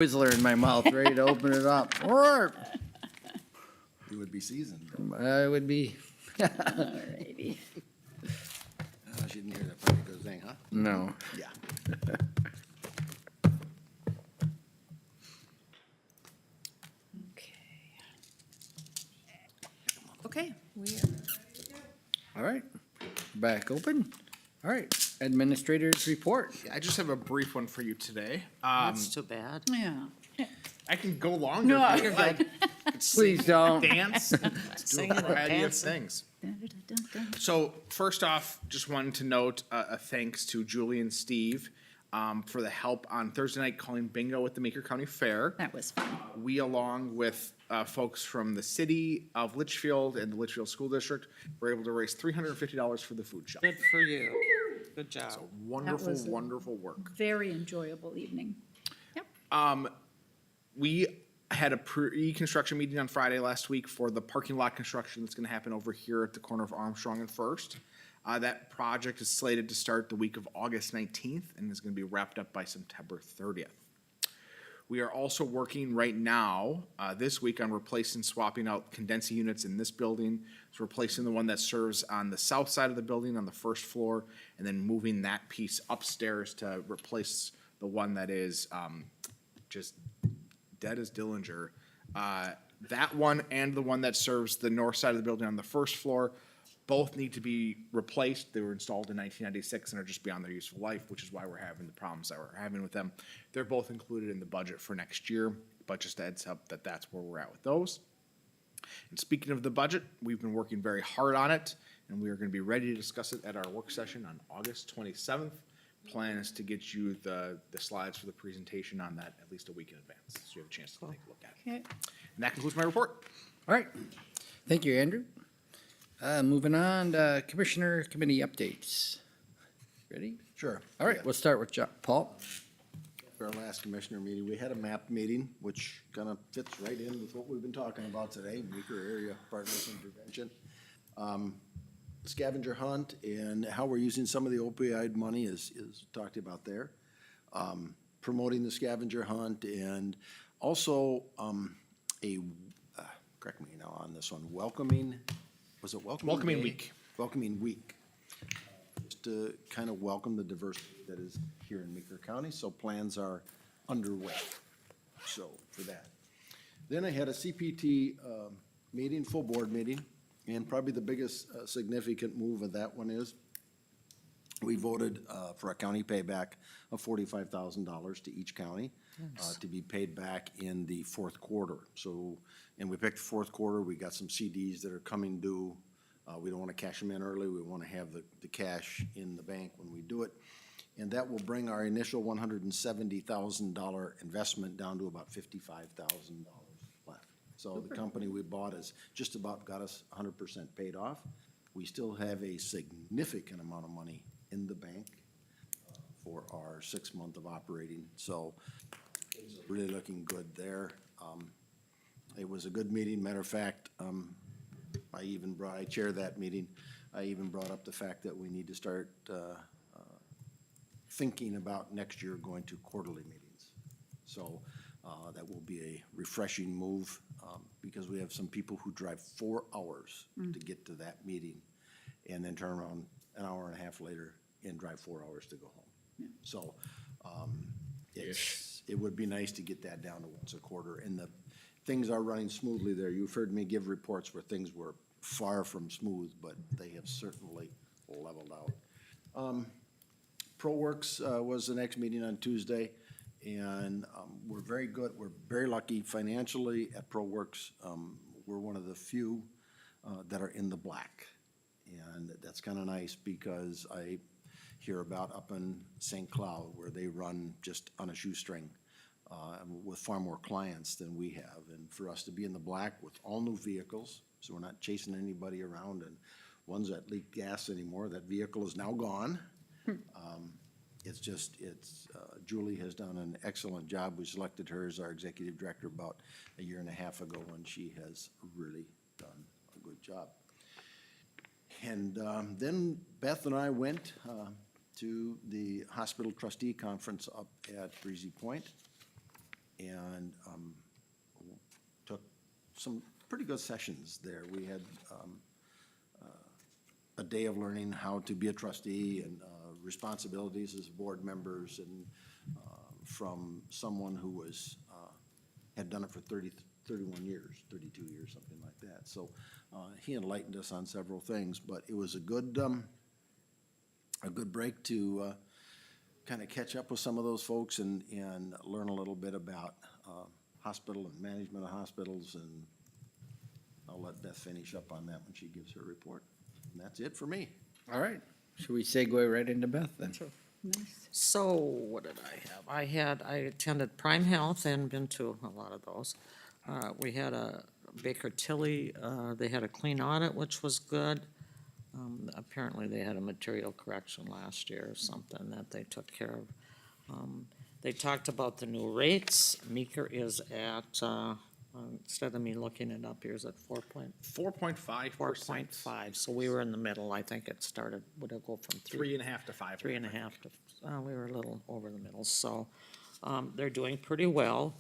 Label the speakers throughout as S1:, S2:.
S1: Whistler in my mouth, ready to open it up. Or
S2: You would be seasoned.
S1: I would be,
S3: Alrighty.
S2: She didn't hear that part because thing, huh?
S1: no.
S2: Yeah.
S3: Okay, we are,
S1: All right, back open. All right, administrators report.
S4: I just have a brief one for you today.
S5: That's too bad.
S3: yeah.
S4: I can go longer.
S3: No,
S4: if you
S3: you're
S4: like.
S1: Please don't.
S4: Dance, do
S5: Singing
S4: a
S5: and
S4: variety of
S5: dancing.
S4: things.
S3: Dun-dun-dun-dun.
S4: So first off, just wanted to note a thanks to Julie and Steve for the help on Thursday night calling bingo at the Meeker County Fair.
S3: That was fun.
S4: We, along with folks from the city of Litchfield and the Litchfield School District, were able to raise $350 for the food shop.
S5: Good for you. Good job.
S4: Wonderful,
S3: was a-
S4: wonderful work.
S3: Very enjoyable evening. Yep.
S4: We had a pre-construction meeting on Friday last week for the parking lot construction that's gonna happen over here at the corner of Armstrong and First. That project is slated to start the week of August 19th and is gonna be wrapped up by September 30th. We are also working right now, this week, on replacing, swapping out condensing units in this building. So replacing the one that serves on the south side of the building on the first floor, and then moving that piece upstairs to replace the one that is just dead as Dillinger. That one and the one that serves the north side of the building on the first floor both need to be replaced. They were installed in 1996 and are just beyond their useful life, which is why we're having the problems that we're having with them. They're both included in the budget for next year, but just a heads up that that's where we're at with those. And speaking of the budget, we've been working very hard on it, and we are going to be ready to discuss it at our work session on August 27th. Plan is to get you the slides for the presentation on that at least a week in advance, so you have a chance to take a look at it.
S3: Okay.
S4: And that concludes my report.
S1: All right, thank you, Andrew. Moving on to Commissioner Committee updates. Ready?
S2: Sure.
S1: All right, we'll start with Paul.
S2: For our last commissioner meeting, we had a map meeting, which kind of fits right in with what we've been talking about today, Meeker Area Partners Intervention. Scavenger hunt and how we're using some of the opioid money is talked about there. Promoting the scavenger hunt and also correct me now on this one, welcoming
S4: Welcoming
S2: Day?
S4: week.
S2: Welcoming week. Just to kind of welcome the diversity that is here in Meeker County, so plans are underway. So for that. Then I had a CPT meeting, full board meeting, and probably the biggest significant move of that one is we voted for a county payback of $45,000 to each county to be paid back in the fourth quarter. So, and we picked the fourth quarter. We got some CDs that are coming due. We don't want to cash them in early. We want to have the cash in the bank when we do it. And that will bring our initial $170,000 investment down to about $55,000 left. So the company we bought has just about got us 100% paid off. We still have a significant amount of money in the bank for our 6 month of operating. So it's really looking good there. It was a good meeting. Matter of fact, I chaired that meeting. I even brought up the fact that we need to start thinking about next year going to quarterly meetings. So that will be a refreshing move because we have some people who drive 4 hours to get to that meeting and then turn around an hour and a half later and drive 4 hours to go home. So it would be nice to get that down to once a quarter, and the things are running smoothly there. You've heard me give reports where things were far from smooth, but they have certainly leveled out. ProWorks was the next meeting on Tuesday, and we're very good. We're very lucky financially at ProWorks. We're one of the few that are in the black, and that's kind of nice because I hear about up in St. Cloud where they run just on a shoestring with far more clients than we have. And for us to be in the black with all new vehicles, so we're not chasing anybody around and ones that leak gas anymore, that vehicle is now gone. Julie has done an excellent job. We selected her as our executive director about a year and a half ago, and she has really done a good job. And then Beth and I went to the hospital trustee conference up at Breezy Point. and took some pretty good sessions there. We had a day of learning how to be a trustee and responsibilities as board members, and from someone who was, had done it for 31 years, 32 years, something like that. So he enlightened us on several things, but it was a good break to kind of catch up with some of those folks and learn a little bit about hospital and management of hospitals, and I'll let Beth finish up on that when she gives her report. And that's it for me.
S1: All right. Should we segue right into Beth then?
S3: Nice.
S5: So what did I have? I attended Prime Health and been to a lot of those. We had a Baker Tilly, they had a clean audit, which was good. Apparently they had a material correction last year or something that they took care of. They talked about the new rates. Meeker is at, instead of me looking it up, here's at
S4: 4.5%.
S5: 4.5, so we were in the middle. I think it started, would it go from
S4: 3.5 to 5.
S5: 3.5 to, we were a little over the middle, so, they're doing pretty well.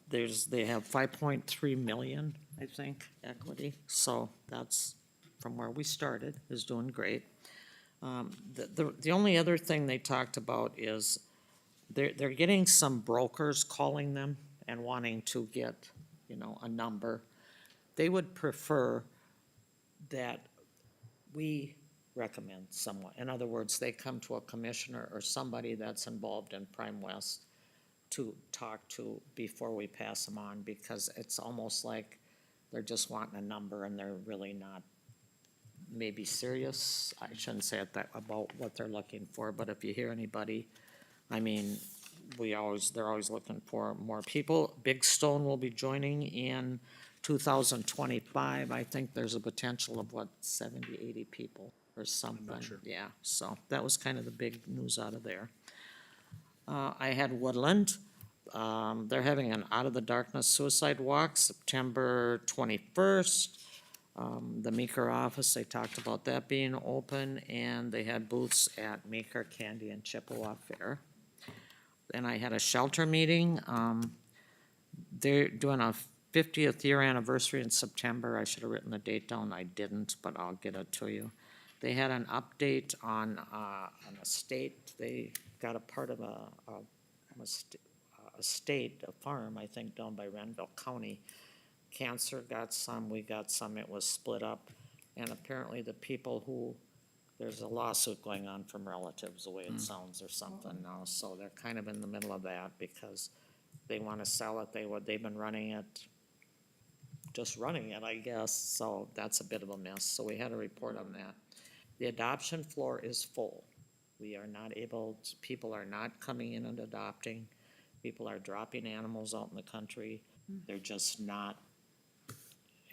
S5: They have 5.3 million, I think, equity, so that's, from where we started, is doing great. The only other thing they talked about is they're getting some brokers calling them and wanting to get, a number. They would prefer that we recommend someone. In other words, they come to a commissioner or somebody that's involved in Prime West to talk to before we pass them on, because it's almost like they're just wanting a number and they're really not maybe serious. I shouldn't say it that about what they're looking for, but if you hear anybody, I mean, they're always looking for more people. Big Stone will be joining in 2025. I think there's a potential of 70, 80 people or something.
S4: sure.
S5: Yeah, so that was kind of the big news out of there. I had Woodland. They're having an Out of the Darkness Suicide Walk, September 21st. The Meeker office, they talked about that being open, and they had booths at Meeker, Candy, and Chippewa Fair. Then I had a shelter meeting. They're doing a 50th year anniversary in September. I should have written the date down. I didn't, but I'll get it to you. They had an update on an estate. They got a part of a farm, I think, down by Renville County. Cancer got some, we got some, it was split up. And apparently the people there's a lawsuit going on from relatives, the way it sounds, or something now. So they're kind of in the middle of that because they want to sell it. They've been running it, I guess. So that's a bit of a mess. So we had a report on that. The adoption floor is full. We are not people are not coming in and adopting. People are dropping animals out in the country. They're just not,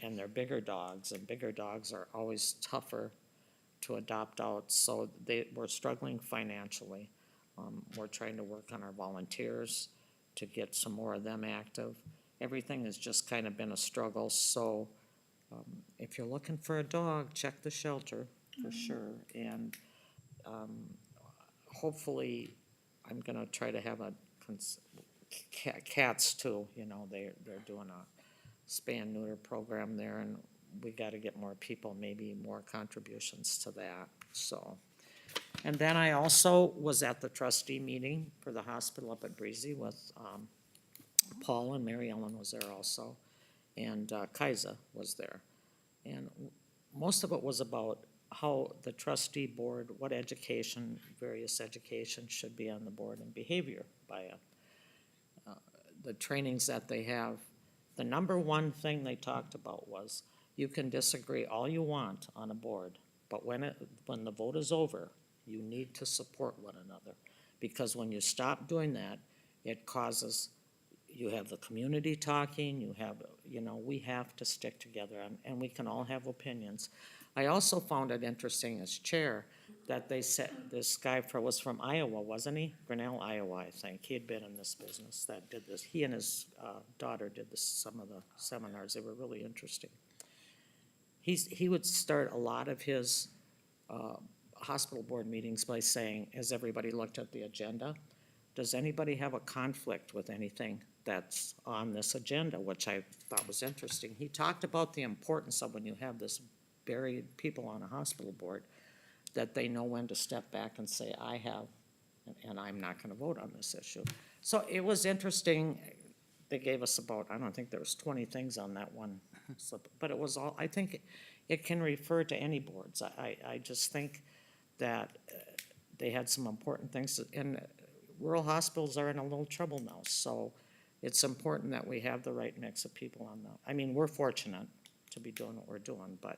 S5: and they're bigger dogs, and bigger dogs are always tougher to adopt out, so we're struggling financially. We're trying to work on our volunteers to get some more of them active. Everything has just kind of been a struggle, so if you're looking for a dog, check the shelter for sure, and hopefully I'm gonna try to have cats too, they're doing a spay neuter program there, and we gotta get more people, maybe more contributions to that, so. And then I also was at the trustee meeting for the hospital up at Breezy with, Paul and Mary Ellen was there also, and, Kaisa was there. And most of it was about how the trustee board, what various education should be on the board, and behavior by the trainings that they have. The number one thing they talked about was, you can disagree all you want on a board, but when the vote is over, you need to support one another. Because when you stop doing that, it causes, you have the community talking, we have to stick together, and we can all have opinions. I also found it interesting as chair that they said, this guy was from Iowa, wasn't he? Grinnell, Iowa, I think. He had been in this business that did this. He and his daughter did some of the seminars. They were really interesting. He would start a lot of his hospital board meetings by saying, has everybody looked at the agenda? Does anybody have a conflict with anything that's on this agenda, which I thought was interesting. He talked about the importance of when you have this buried people on a hospital board, that they know when to step back and say, I have, and I'm not gonna vote on this issue. So it was interesting. They gave us about, I don't think there was 20 things on that one slip, but it was all, I think it can refer to any boards. I just think that they had some important things, and rural hospitals are in a little trouble now, so it's important that we have the right mix of people on the, I mean, we're fortunate to be doing what we're doing, but,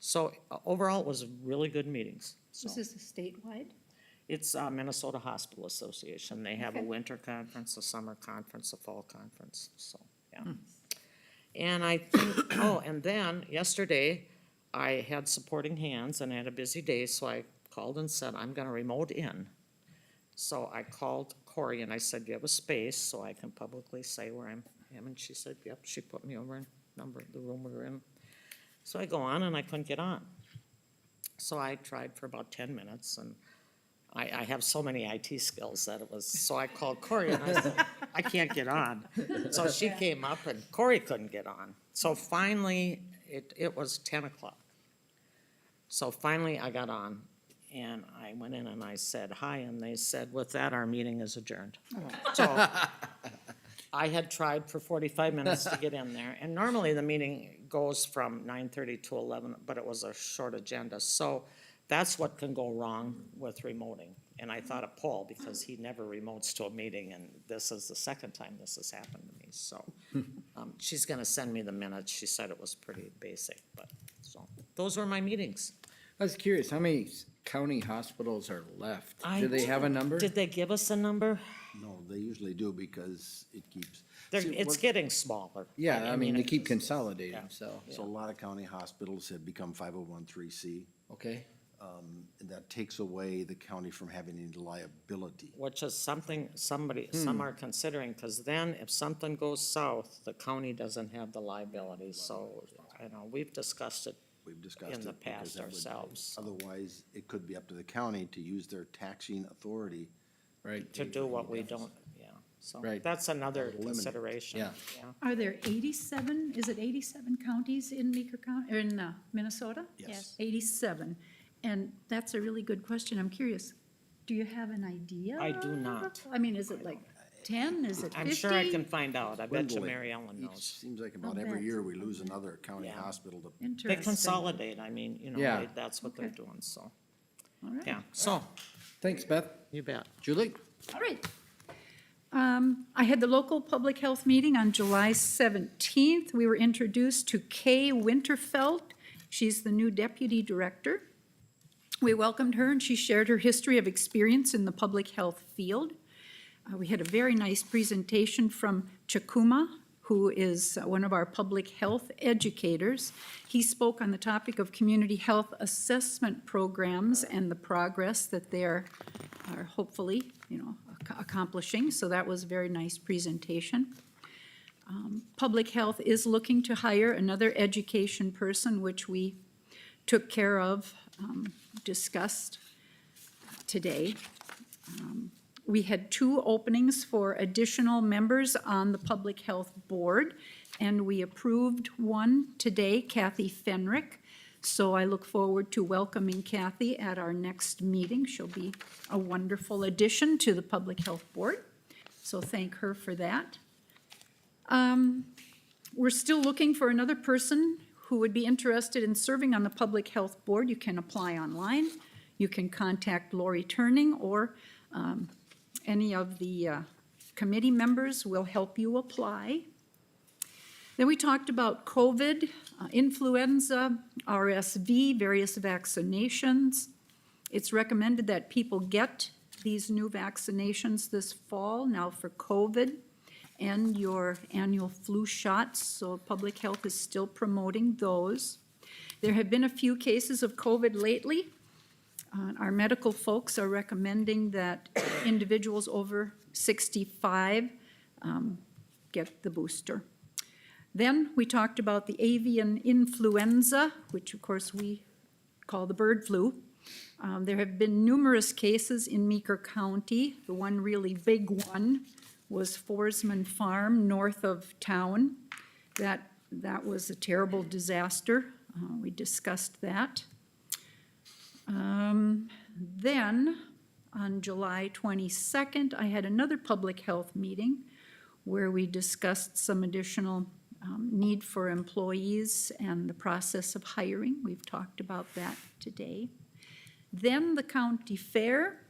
S5: so overall, it was really good meetings, so.
S3: This is a statewide?
S5: It's Minnesota Hospital Association. They have a
S3: Okay.
S5: winter conference, a summer conference, a fall conference, so, yeah. And I think, oh, and then yesterday, I had supporting hands and I had a busy day, so I called and said, I'm gonna remote in. So I called Corey and I said, do you have a space so I can publicly say where I am? And she said, yep, she put me over in the room we were in. So I go on and I couldn't get on. So I tried for about 10 minutes and I have so many IT skills that it was, so I called Corey and I said, I can't get on. So she came up and Corey couldn't get on. So finally, it was 10 o'clock. So finally I got on and I went in and I said hi and they said, with that, our meeting is adjourned. So I had tried for 45 minutes to get in there and normally the meeting goes from 9:30 to 11, but it was a short agenda. So that's what can go wrong with remoting. And I thought of Paul, because he never remotes to a meeting, and this is the second time this has happened to me, so. She's gonna send me the minutes, she said it was pretty basic, but, so, those were my meetings.
S1: I was curious, how many county hospitals are left?
S5: I-
S1: Do they have a number?
S5: Did they give us a number?
S2: No, they usually do because it keeps.
S5: They're,
S2: See,
S5: it's
S2: what-
S5: getting smaller.
S1: Yeah, I mean, they
S5: it-
S1: keep consolidating,
S5: yeah.
S1: so,
S2: So a lot of county hospitals have become 501(c).
S1: okay.
S2: And that takes away the county from having any liability.
S5: Which is something some are considering, because then if something goes south, the county doesn't have the liability, so, I know, we've discussed it.
S2: We've discussed it.
S5: In the
S2: because
S5: past
S2: that would-
S5: ourselves.
S2: Otherwise, it could be up to the county to use their taxing authority.
S1: Right,
S5: To do what we don't, yeah, so,
S1: Right.
S5: that's another
S2: Eliminate.
S5: consideration,
S1: Yeah.
S5: yeah.
S3: Are there 87, is it 87 counties in Meeker County, or in Minnesota?
S2: Yes.
S3: 87. And that's a really good question. I'm curious, do you have an idea?
S5: I do not.
S3: I mean, is it like 10? Is it 50?
S5: I'm sure I can find out, I bet you
S2: Dwindling.
S5: Mary Ellen
S2: Each-
S5: knows.
S2: Seems like about
S3: I'll
S2: every
S3: bet.
S2: year we lose another county
S5: Yeah.
S2: hospital to.
S5: They
S3: Interesting.
S5: consolidate, I mean, you know,
S1: Yeah.
S5: that's what they're
S3: Okay.
S5: doing, so,
S3: All right.
S5: yeah, so,
S1: thanks, Beth.
S5: you bet.
S1: Julie?
S3: All right. I had the local public health meeting on July 17th. We were introduced to Kay Winterfeld. She's the new deputy director. We welcomed her and she shared her history of experience in the public health field. We had a very nice presentation from Chakuma, who is one of our public health educators. He spoke on the topic of community health assessment programs and the progress that they're hopefully, accomplishing. So that was a very nice presentation. Public health is looking to hire another education person, which we took care of, discussed today. We had 2 openings for additional members on the Public Health Board, and we approved one today, Kathy Fenrick. So I look forward to welcoming Kathy at our next meeting. She'll be a wonderful addition to the Public Health Board, so thank her for that. We're still looking for another person who would be interested in serving on the Public Health Board. You can apply online. You can contact Lori Turning, or any of the committee members will help you apply. Then we talked about COVID, influenza, RSV, various vaccinations. It's recommended that people get these new vaccinations this fall, now for COVID and your annual flu shots, so public health is still promoting those. There have been a few cases of COVID lately. Our medical folks are recommending that individuals over 65 get the booster. Then we talked about the avian influenza, which of course we call the bird flu. There have been numerous cases in Meeker County. The one really big one was Forsman Farm, north of town. That was a terrible disaster. We discussed that. Then, on July 22nd, I had another public health meeting where we discussed some additional need for employees and the process of hiring. We've talked about that today. Then the county fair.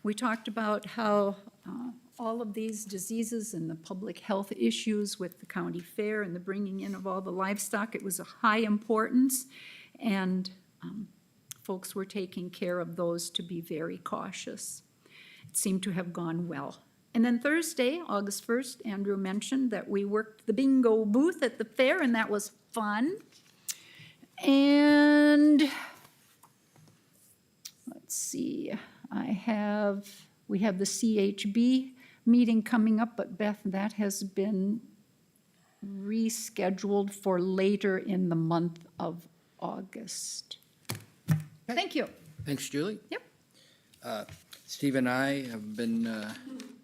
S3: We talked about how all of these diseases and the public health issues with the county fair and the bringing in of all the livestock, it was a high importance, and folks were taking care of those to be very cautious. It seemed to have gone well. And then Thursday, August 1st, Andrew mentioned that we worked the bingo booth at the fair, and that was fun. And let's see, we have the CHB meeting coming up, but Beth, that has been rescheduled for later in the month of August. Thank you.
S1: Thanks, Julie.
S3: Yep.
S1: Steve and I have been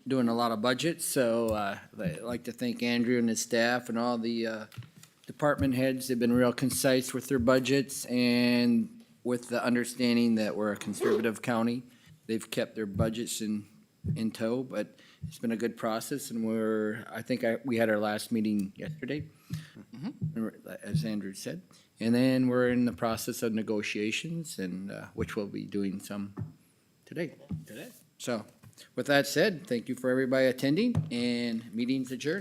S1: doing a lot of budgets, so I'd like to thank Andrew and his staff and all the department heads. They've been real concise with their budgets, and with the understanding that we're a conservative county, they've kept their budgets in tow, but it's been a good process, and we had our last meeting yesterday, as Andrew said. And then we're in the process of negotiations, and which we'll be doing some today. So, with that said, thank you for everybody attending, and meeting's adjourned.